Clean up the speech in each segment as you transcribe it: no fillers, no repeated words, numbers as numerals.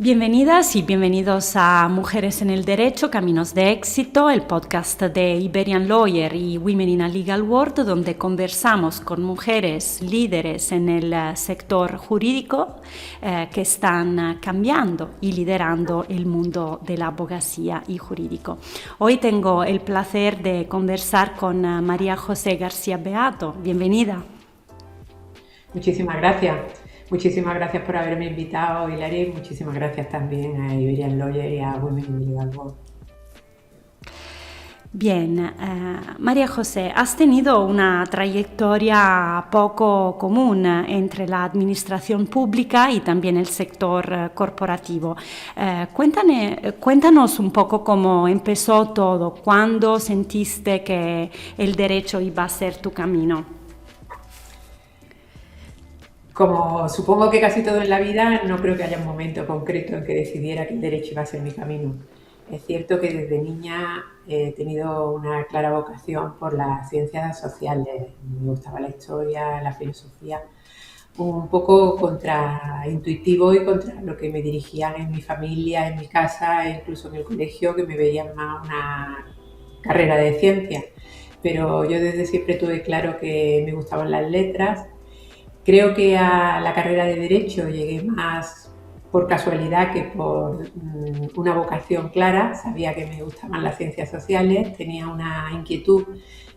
Bienvenidas y bienvenidos a Mujeres en el Derecho, Caminos de Éxito, el podcast de Iberian Lawyer y Women in a Legal World, donde conversamos con mujeres líderes en el sector jurídico que están cambiando y liderando el mundo de la abogacía y jurídico. Hoy tengo el placer de conversar con María José García Beato. Bienvenida. Muchísimas gracias. Muchísimas gracias por haberme invitado, Hilary. Muchísimas gracias también a Iberian Lawyer y a Women in Legal World. Bien, María José, has tenido una trayectoria poco común entre la administración pública y también el sector corporativo. Cuéntanos un poco cómo empezó todo, cuándo sentiste que el derecho iba a ser tu camino. Como supongo que casi todo en la vida, no creo que haya un momento concreto en que decidiera que el derecho iba a ser mi camino. Es cierto que desde niña he tenido una clara vocación por las ciencias sociales. Me gustaba la historia, la filosofía, un poco contraintuitivo y contra lo que me dirigían en mi familia, en mi casa e incluso en el colegio, que me veían más una carrera de ciencias. Pero yo desde siempre tuve claro que me gustaban las letras. Creo que a la carrera de Derecho llegué más por casualidad que por una vocación clara. Sabía que me gustaban las ciencias sociales, tenía una inquietud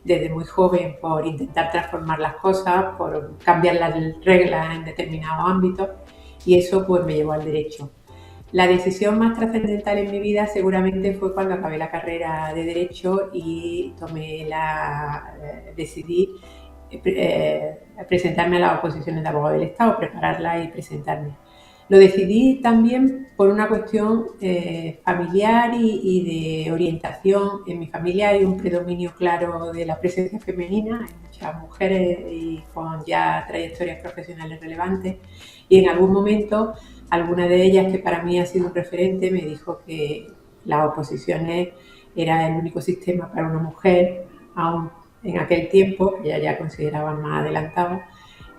desde muy joven por intentar transformar las cosas, por cambiar las reglas en determinados ámbitos, y eso pues me llevó al Derecho. La decisión más trascendental en mi vida seguramente fue cuando acabé la carrera de Derecho y decidí presentarme a las oposiciones de abogado del Estado, prepararla y presentarme. Lo decidí también por una cuestión familiar y de orientación. En mi familia hay un predominio claro de la presencia femenina, hay muchas mujeres y con ya trayectorias profesionales relevantes, y en algún momento alguna de ellas, que para mí ha sido un referente, me dijo que las oposiciones era el único sistema para una mujer, aún en aquel tiempo, que ya consideraban más adelantado,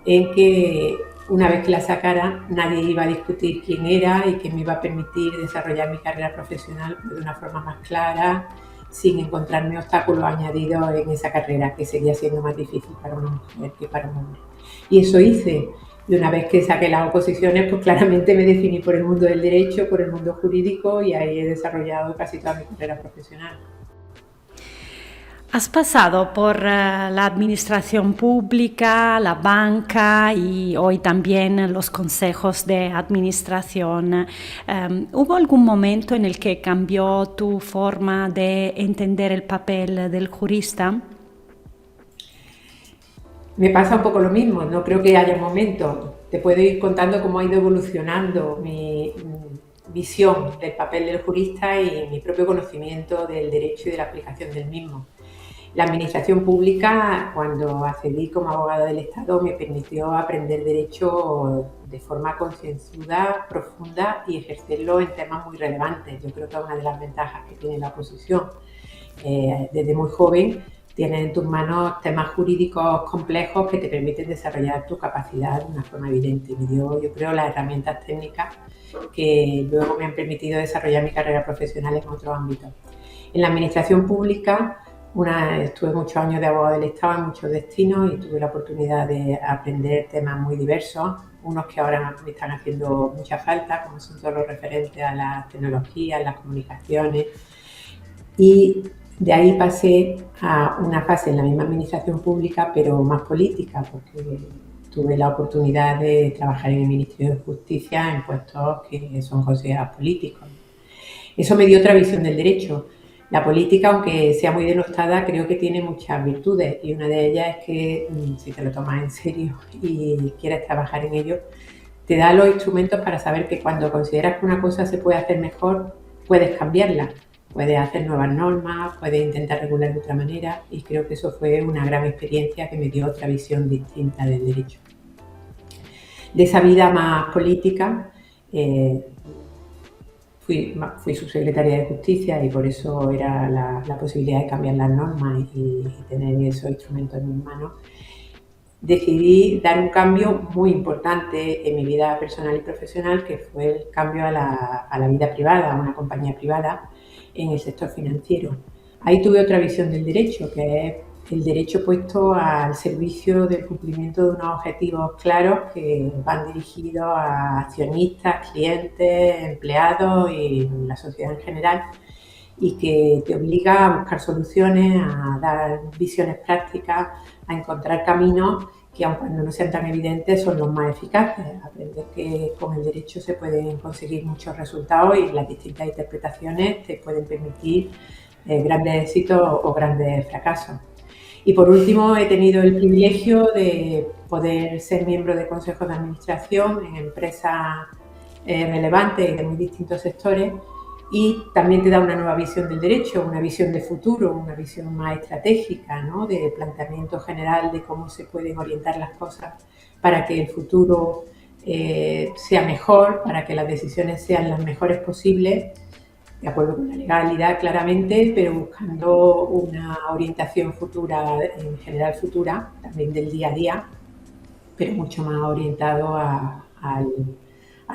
en que una vez que la sacara nadie iba a discutir quién era y que me iba a permitir desarrollar mi carrera profesional de una forma más clara, sin encontrarme obstáculos añadidos en esa carrera, que seguía siendo más difícil para una mujer que para un hombre. Y eso hice. Y una vez que saqué las oposiciones, pues claramente me definí por el mundo del derecho, por el mundo jurídico, y ahí he desarrollado casi toda mi carrera profesional. Has pasado por la administración pública, la banca y hoy también los consejos de administración. ¿Hubo algún momento en el que cambió tu forma de entender el papel del jurista? Me pasa un poco lo mismo, no creo que haya un momento. Te puedo ir contando cómo ha ido evolucionando mi visión del papel del jurista y mi propio conocimiento del derecho y de la aplicación del mismo. La administración pública, cuando accedí como abogada del Estado, me permitió aprender derecho de forma concienzuda, profunda, y ejercerlo en temas muy relevantes. Yo creo que es una de las ventajas que tiene la oposición. Desde muy joven tienes en tus manos temas jurídicos complejos que te permiten desarrollar tu capacidad de una forma evidente. Me dio, yo creo, las herramientas técnicas que luego me han permitido desarrollar mi carrera profesional en otros ámbitos. En la administración pública estuve muchos años de abogado del Estado en muchos destinos y tuve la oportunidad de aprender temas muy diversos, unos que ahora me están haciendo mucha falta, como son todos los referentes a las tecnologías, las comunicaciones. Y de ahí pasé a una fase en la misma administración pública, pero más política, porque tuve la oportunidad de trabajar en el Ministerio de Justicia en puestos que son considerados políticos. Eso me dio otra visión del derecho. La política, aunque sea muy denostada, creo que tiene muchas virtudes, y una de ellas es que, si te lo tomas en serio y quieres trabajar en ello, te da los instrumentos para saber que cuando consideras que una cosa se puede hacer mejor, puedes cambiarla, puedes hacer nuevas normas, puedes intentar regular de otra manera, y creo que eso fue una gran experiencia que me dio otra visión distinta del derecho. De esa vida más política, fui subsecretaria de Justicia, y por eso era la posibilidad de cambiar las normas y tener esos instrumentos en mis manos. decidí dar un cambio muy importante en mi vida personal y profesional, que fue el cambio a la vida privada, a una compañía privada en el sector financiero. Ahí tuve otra visión del derecho, que es el derecho puesto al servicio del cumplimiento de unos objetivos claros que van dirigidos a accionistas, clientes, empleados y la sociedad en general, y que te obliga a buscar soluciones, a dar visiones prácticas, a encontrar caminos que, aun cuando no sean tan evidentes, son los más eficaces. Aprender que con el derecho se pueden conseguir muchos resultados y las distintas interpretaciones te pueden permitir grandes éxitos o grandes fracasos. Y por último, he tenido el privilegio de poder ser miembro de consejos de administración en empresas relevantes y de muy distintos sectores, y también te da una nueva visión del derecho, una visión de futuro, una visión más estratégica, ¿no? De planteamiento general de cómo se pueden orientar las cosas para que el futuro sea mejor, para que las decisiones sean las mejores posibles, de acuerdo con la legalidad claramente, pero buscando una orientación futura, en general futura, también del día a día, pero mucho más orientado a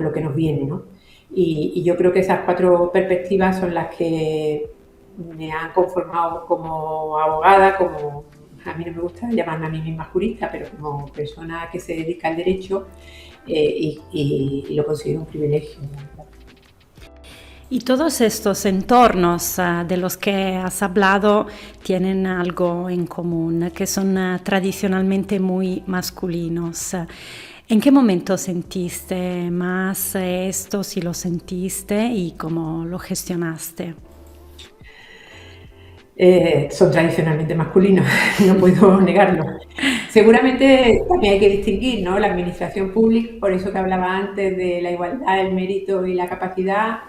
lo que nos viene, ¿no? Y yo creo que esas 4 perspectivas son las que me han conformado como abogada, como a mí no me gusta llamarme a mí misma jurista, pero como persona que se dedica al derecho, y lo considero un privilegio. Y todos estos entornos de los que has hablado tienen algo en común, que son tradicionalmente muy masculinos. ¿En qué momento sentiste más esto, si lo sentiste y cómo lo gestionaste? Son tradicionalmente masculinos, no puedo negarlo. Seguramente también hay que distinguir, ¿no? La administración pública, por eso que hablaba antes de la igualdad, el mérito y la capacidad.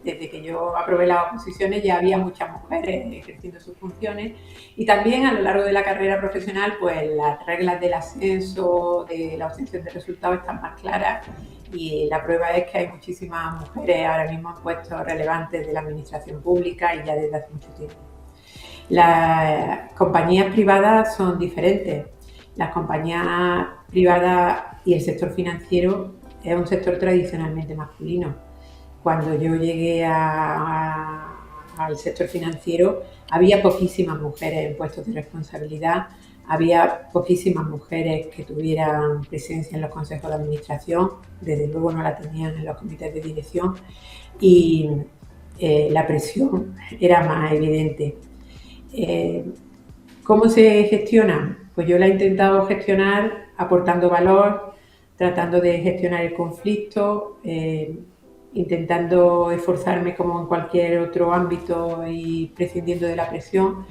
Desde que yo aprobé las oposiciones ya había muchas mujeres ejerciendo sus funciones, y también a lo largo de la carrera profesional, pues las reglas del ascenso, de la obtención de resultados están más claras, y la prueba es que hay muchísimas mujeres ahora mismo en puestos relevantes de la administración pública y ya desde hace mucho tiempo. Las compañías privadas son diferentes. Las compañías privadas y el sector financiero es un sector tradicionalmente masculino. Cuando yo llegué al sector financiero había poquísimas mujeres en puestos de responsabilidad, había poquísimas mujeres que tuvieran presencia en los consejos de administración, desde luego no la tenían en los comités de dirección, y la presión era más evidente. ¿Cómo se gestiona? Pues yo la he intentado gestionar aportando valor, tratando de gestionar el conflicto, intentando esforzarme como en cualquier otro ámbito y prescindiendo de la presión,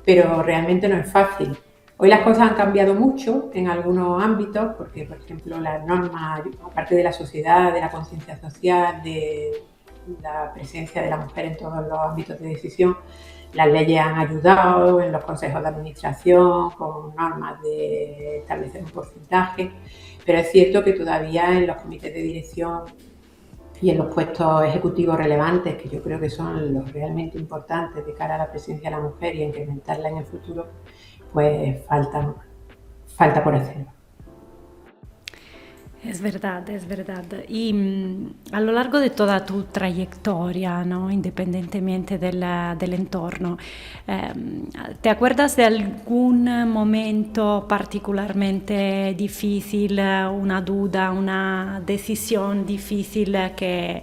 pero realmente no es fácil. Hoy las cosas han cambiado mucho en algunos ámbitos, porque, por ejemplo, las normas, aparte de la sociedad, de la conciencia social, de la presencia de la mujer en todos los ámbitos de decisión, las leyes han ayudado en los consejos de administración con normas de establecer un porcentaje, pero es cierto que todavía en los comités de dirección y en los puestos ejecutivos relevantes, que yo creo que son los realmente importantes de cara a la presencia de la mujer y a incrementarla en el futuro, pues falta por hacer. Es verdad, es verdad. Y a lo largo de toda tu trayectoria, ¿no? Independientemente del entorno, ¿te acuerdas de algún momento particularmente difícil, una duda, una decisión difícil que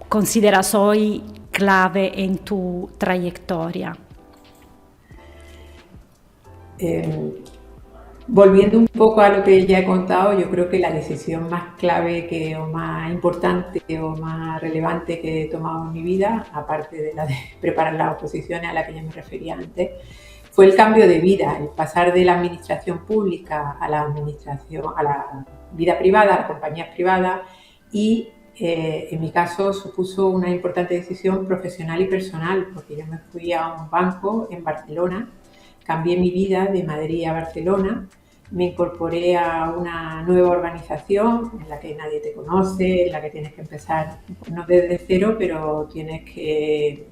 consideras hoy clave en tu trayectoria? Volviendo un poco a lo que ya he contado, yo creo que la decisión más clave o más importante o más relevante que he tomado en mi vida, aparte de la de preparar las oposiciones a la que ya me refería antes, fue el cambio de vida, el pasar de la administración pública a la vida privada, a las compañías privadas, y en mi caso supuso una importante decisión profesional y personal, porque yo me fui a un banco en Barcelona, cambié mi vida de Madrid a Barcelona, me incorporé a una nueva organización en la que nadie te conoce, en la que tienes que empezar, no desde cero, pero tienes que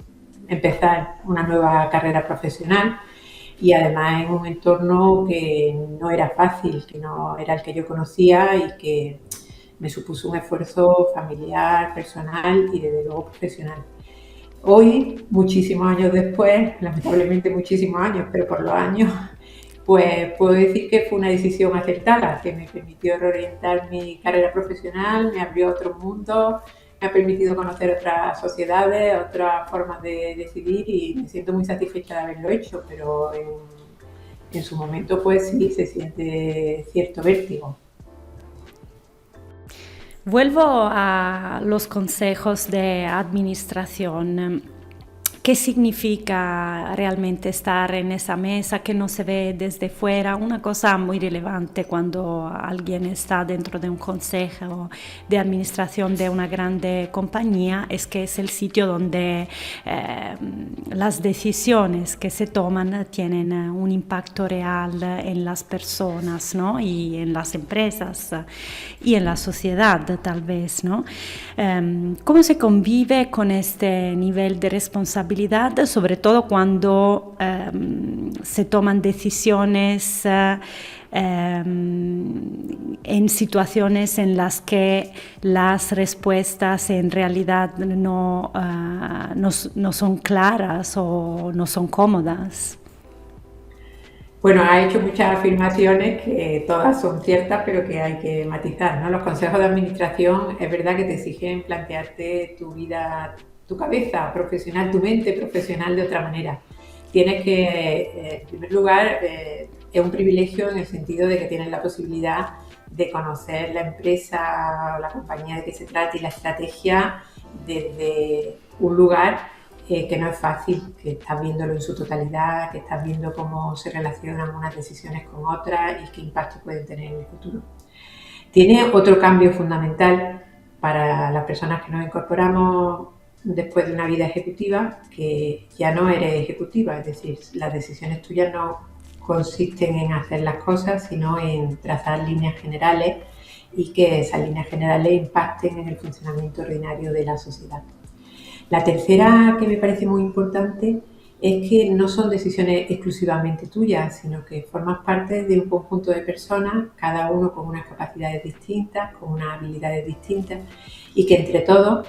empezar una nueva carrera profesional. y además en un entorno que no era fácil, que no era el que yo conocía y que me supuso un esfuerzo familiar, personal y desde luego profesional. Hoy, muchísimos años después, lamentablemente muchísimos años, pero por los años, pues puedo decir que fue una decisión acertada, que me permitió reorientar mi carrera profesional, me abrió otro mundo, me ha permitido conocer otras sociedades, otras formas de decidir y me siento muy satisfecha de haberlo hecho, pero en su momento pues sí se siente cierto vértigo. Vuelvo a los consejos de administración. ¿Qué significa realmente estar en esa mesa que no se ve desde fuera? Una cosa muy relevante cuando alguien está dentro de un consejo de administración de una grande compañía es que es el sitio donde las decisiones que se toman tienen un impacto real en las personas, ¿no? Y en las empresas y en la sociedad tal vez, ¿no? ¿Cómo se convive con este nivel de responsabilidad? Sobre todo cuando se toman decisiones en situaciones en las que las respuestas en realidad no son claras o no son cómodas. Bueno, ha hecho muchas afirmaciones que todas son ciertas, pero que hay que matizar, ¿no? Los consejos de administración es verdad que te exigen plantearte tu vida, tu cabeza profesional, tu mente profesional de otra manera. Tienes que, en primer lugar, es un privilegio en el sentido de que tienes la posibilidad de conocer la empresa o la compañía de que se trate y la estrategia desde un lugar que no es fácil, que estás viéndolo en su totalidad, que estás viendo cómo se relacionan unas decisiones con otras y qué impacto pueden tener en el futuro. Tiene otro cambio fundamental para las personas que nos incorporamos después de una vida ejecutiva, que ya no eres ejecutiva, es decir, las decisiones tuyas no consisten en hacer las cosas, sino en trazar líneas generales y que esas líneas generales impacten en el funcionamiento ordinario de la sociedad. La tercera, que me parece muy importante, es que no son decisiones exclusivamente tuyas, sino que formas parte de un conjunto de personas, cada uno con unas capacidades distintas, con unas habilidades distintas, y que entre todos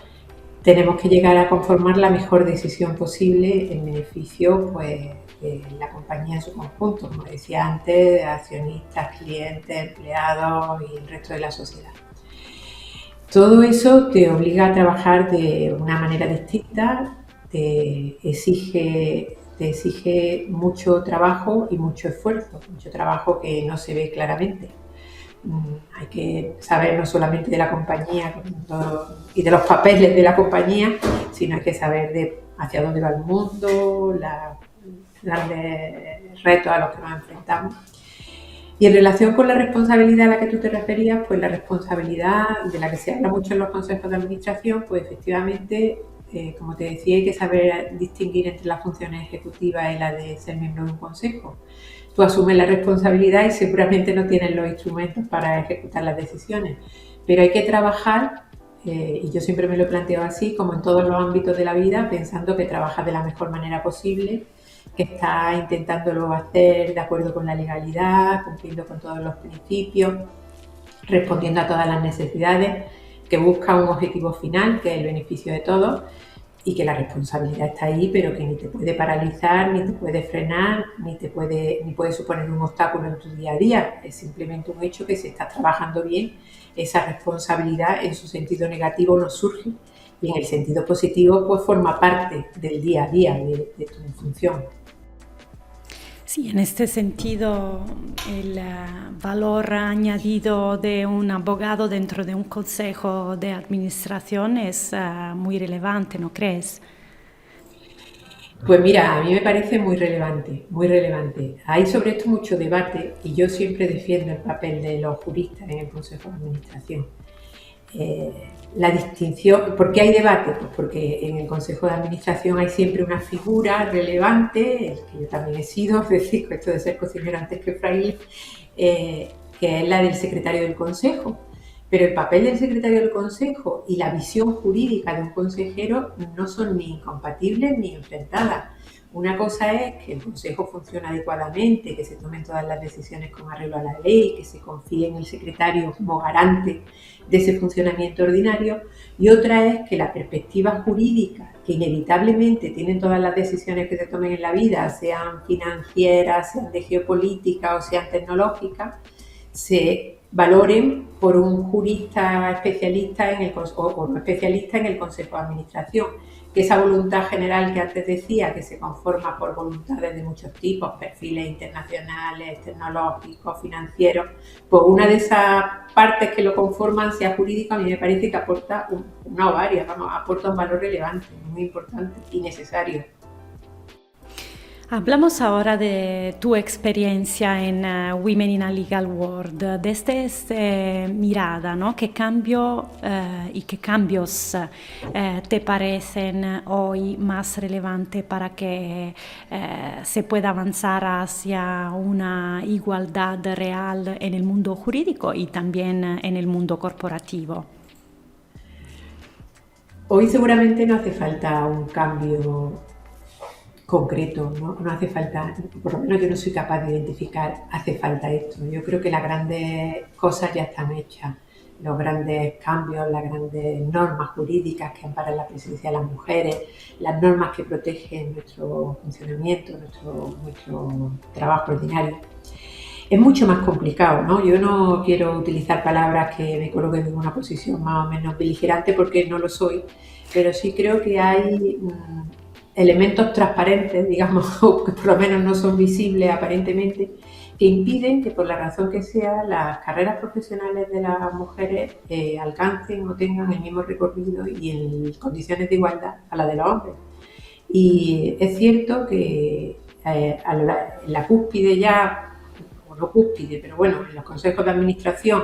tenemos que llegar a conformar la mejor decisión posible en beneficio pues, de la compañía en su conjunto, como decía antes, accionistas, clientes, empleados y el resto de la sociedad. Todo eso te obliga a trabajar de una manera distinta, te exige mucho trabajo y mucho esfuerzo, mucho trabajo que no se ve claramente. Hay que saber no solamente de la compañía y de los papeles de la compañía, sino hay que saber hacia dónde va el mundo, los grandes retos a los que nos enfrentamos. Y en relación con la responsabilidad a la que tú te referías, pues la responsabilidad de la que se habla mucho en los consejos de administración, pues efectivamente, como te decía, hay que saber distinguir entre las funciones ejecutivas y la de ser miembro de un consejo. Tú asumes la responsabilidad y seguramente no tienes los instrumentos para ejecutar las decisiones, pero hay que trabajar, y yo siempre me lo planteo así, como en todos los ámbitos de la vida, pensando que trabajas de la mejor manera posible, que está intentándolo hacer de acuerdo con la legalidad, cumpliendo con todos los principios, respondiendo a todas las necesidades, que busca un objetivo final, que es el beneficio de todos, y que la responsabilidad está ahí, pero que ni te puede paralizar, ni te puede frenar, ni puede suponer un obstáculo en tu día a día. Es simplemente un hecho que si estás trabajando bien, esa responsabilidad en su sentido negativo no surge, y en el sentido positivo pues forma parte del día a día de tu función. Sí, en este sentido, el valor añadido de un abogado dentro de un consejo de administración es muy relevante, ¿no crees? Pues mira, a mí me parece muy relevante, muy relevante. Hay sobre esto mucho debate y yo siempre defiendo el papel de los juristas en el consejo de administración. La distinción, ¿por qué hay debate? Pues porque en el consejo de administración hay siempre una figura relevante, el que yo también he sido, es decir, esto de ser cocinero antes que fraile, que es la del secretario del consejo. Pero el papel del secretario del consejo y la visión jurídica de un consejero no son ni incompatibles ni enfrentadas. Una cosa es que el Consejo funcione adecuadamente, que se tomen todas las decisiones con arreglo a la ley, que se confíe en el secretario como garante de ese funcionamiento ordinario, y otra es que la perspectiva jurídica que inevitablemente tienen todas las decisiones que se tomen en la vida, sean financieras, sean de geopolítica o sean tecnológicas, se valoren por un jurista especialista o no especialista en el Consejo de Administración. Que esa voluntad general que antes decía, que se conforma por voluntades de muchos tipos, perfiles internacionales, tecnológicos, financieros, pues una de esas partes que lo conforman sea jurídica, a mí me parece que aporta aporta un valor relevante, muy importante y necesario. Hablamos ahora de tu experiencia en Women in a Legal World, desde esta mirada, ¿no? ¿Qué cambio y qué cambios te parecen hoy más relevantes para que se pueda avanzar hacia una igualdad real en el mundo jurídico y también en el mundo corporativo? Hoy seguramente no hace falta un cambio concreto, ¿no? No hace falta, por lo menos yo no soy capaz de identificar, hace falta esto. Yo creo que las grandes cosas ya están hechas, los grandes cambios, las grandes normas jurídicas que amparan la presencia de las mujeres, las normas que protegen nuestro funcionamiento, nuestro trabajo ordinario. Es mucho más complicado, ¿no? Yo no quiero utilizar palabras que me coloquen en una posición más o menos beligerante porque no lo soy, pero sí creo que hay elementos transparentes, digamos, o que por lo menos no son visibles aparentemente, que impiden que por la razón que sea las carreras profesionales de las mujeres alcancen o tengan el mismo recorrido y en condiciones de igualdad a la de los hombres. Y es cierto que en la cúspide ya, o no cúspide, pero bueno, en los consejos de administración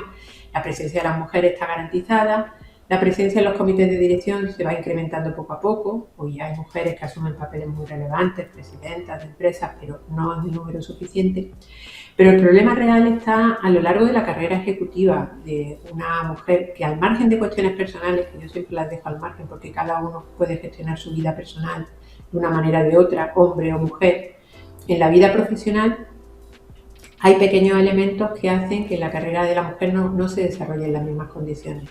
la presencia de las mujeres está garantizada. La presencia en los comités de dirección se va incrementando poco a poco. Hoy hay mujeres que asumen papeles muy relevantes, presidentas de empresas, pero no es el número suficiente. Pero el problema real está a lo largo de la carrera ejecutiva de una mujer que, al margen de cuestiones personales, que yo siempre las dejo al margen porque cada uno puede gestionar su vida personal de una manera o de otra, hombre o mujer, en la vida profesional hay pequeños elementos que hacen que la carrera de la mujer no se desarrolle en las mismas condiciones.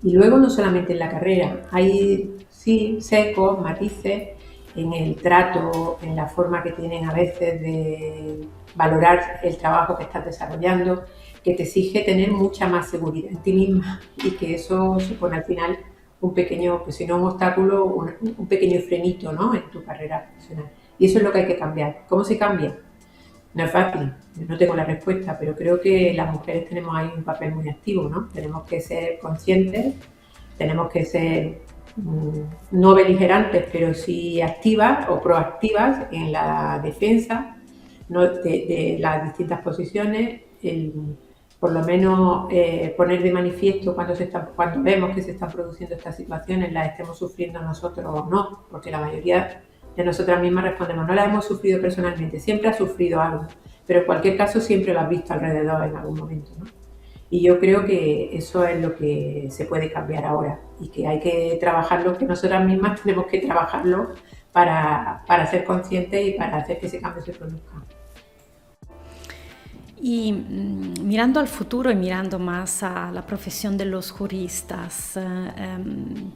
Y luego no solamente en la carrera, hay sí secos, matices en el trato, en la forma que tienen a veces de valorar el trabajo que estás desarrollando, que te exige tener mucha más seguridad en ti misma y que eso supone al final un pequeño, pues si no un obstáculo, un pequeño frenito, ¿no?, en tu carrera profesional. Y eso es lo que hay que cambiar. ¿Cómo se cambia? No es fácil, no tengo la respuesta, pero creo que las mujeres tenemos ahí un papel muy activo, ¿no? Tenemos que ser conscientes, tenemos que ser no beligerantes, pero sí activas o proactivas en la defensa, ¿no?, de las distintas posiciones, por lo menos poner de manifiesto cuando vemos que se están produciendo estas situaciones, las estemos sufriendo nosotros o no, porque la mayoría de nosotras mismas respondemos, no la hemos sufrido personalmente, siempre has sufrido algo, pero en cualquier caso siempre lo has visto alrededor en algún momento, ¿no? Y yo creo que eso es lo que se puede cambiar ahora y que hay que trabajarlo, que nosotras mismas tenemos que trabajarlo para ser conscientes y para hacer que ese cambio se produzca. Y mirando al futuro y mirando más a la profesión de los juristas,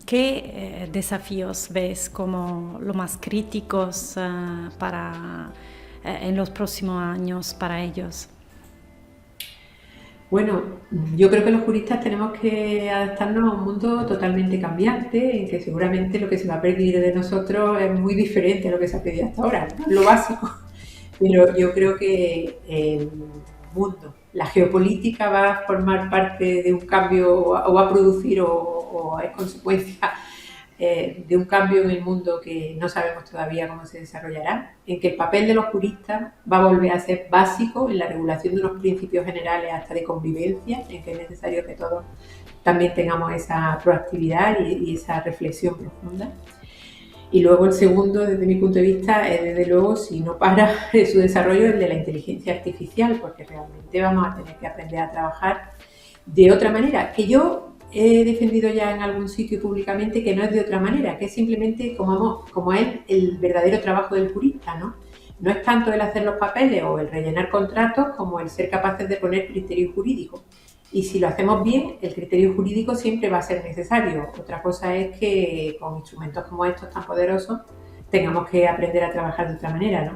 ¿qué desafíos ves como los más críticos en los próximos años para ellos? Bueno, yo creo que los juristas tenemos que adaptarnos a un mundo totalmente cambiante, en que seguramente lo que se va a pedir de nosotros es muy diferente a lo que se ha pedido hasta ahora, ¿no? Lo básico. Pero yo creo que el mundo, la geopolítica va a formar parte de un cambio o va a producir o es consecuencia de un cambio en el mundo que no sabemos todavía cómo se desarrollará, en que el papel de los juristas va a volver a ser básico en la regulación de unos principios generales hasta de convivencia, en que es necesario que todos también tengamos esa proactividad y esa reflexión profunda. Y luego el segundo, desde mi punto de vista, es desde luego, si no para su desarrollo, el de la inteligencia artificial, porque realmente vamos a tener que aprender a trabajar de otra manera, que yo he defendido ya en algún sitio públicamente que no es de otra manera, que es simplemente como es el verdadero trabajo del jurista, ¿no? No es tanto el hacer los papeles o el rellenar contratos como el ser capaces de poner criterio jurídico. Y si lo hacemos bien, el criterio jurídico siempre va a ser necesario. Otra cosa es que con instrumentos como estos tan poderosos tengamos que aprender a trabajar de otra manera, ¿no?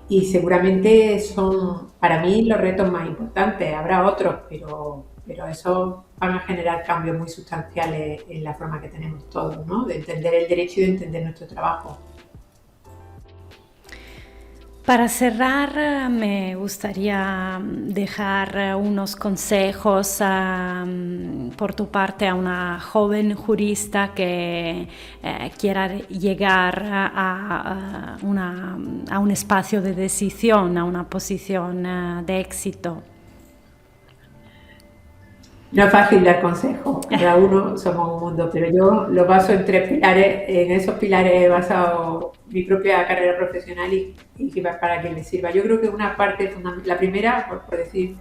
Y seguramente son para mí los retos más importantes. Habrá otros, pero esos van a generar cambios muy sustanciales en la forma que tenemos todos, ¿no? De entender el derecho y de entender nuestro trabajo. Para cerrar, me gustaría dejar unos consejos por tu parte a una joven jurista que quiera llegar a un espacio de decisión, a una posición de éxito. No es fácil dar consejos, cada uno somos un mundo, pero yo lo baso en 3 pilares. En esos pilares he basado mi propia carrera profesional y para que les sirva. Yo creo que una parte fundamental, la primera, por decir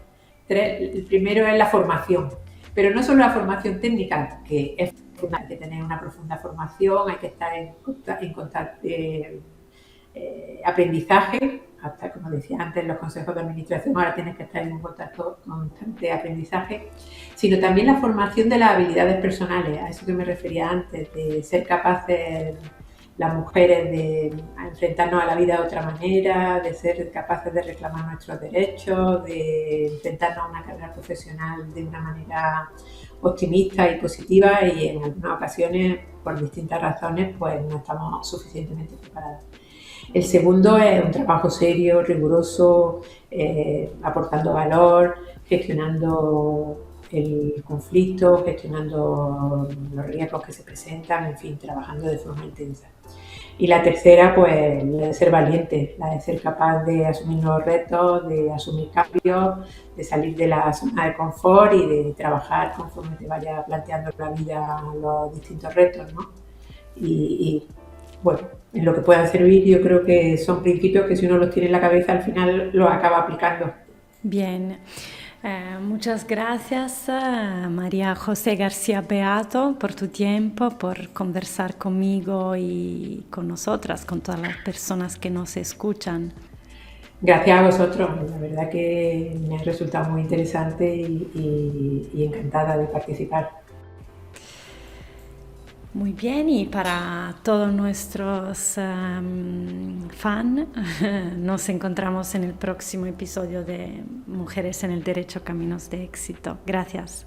3, el primero es la formación, pero no solo la formación técnica, que es fundamental, hay que tener una profunda formación, hay que estar en constante aprendizaje, hasta como decía antes, los consejos de administración, ahora tienes que estar en un contacto constante de aprendizaje, sino también la formación de las habilidades personales, a eso que me refería antes, de ser capaces las mujeres de enfrentarnos a la vida de otra manera, de ser capaces de reclamar nuestros derechos, de enfrentarnos a una carrera profesional de una manera optimista y positiva, y en algunas ocasiones, por distintas razones, pues no estamos suficientemente preparados. El segundo es un trabajo serio, riguroso, aportando valor, gestionando el conflicto, gestionando los riesgos que se presentan, en fin, trabajando de forma intensa. Y la tercera, pues, la de ser valiente, la de ser capaz de asumir nuevos retos, de asumir cambios, de salir de la zona de confort y de trabajar conforme te vaya planteando la vida los distintos retos, ¿no? Y bueno, en lo que puedan servir, yo creo que son principios que si uno los tiene en la cabeza, al final los acaba aplicando. Bien. Muchas gracias, María José García Beato, por tu tiempo, por conversar conmigo y con nosotras, con todas las personas que nos escuchan. Gracias a vosotros, la verdad que me ha resultado muy interesante y encantada de participar. Muy bien, y para todos nuestros fans, nos encontramos en el próximo episodio de Mujeres en el Derecho, Caminos de Éxito. Gracias.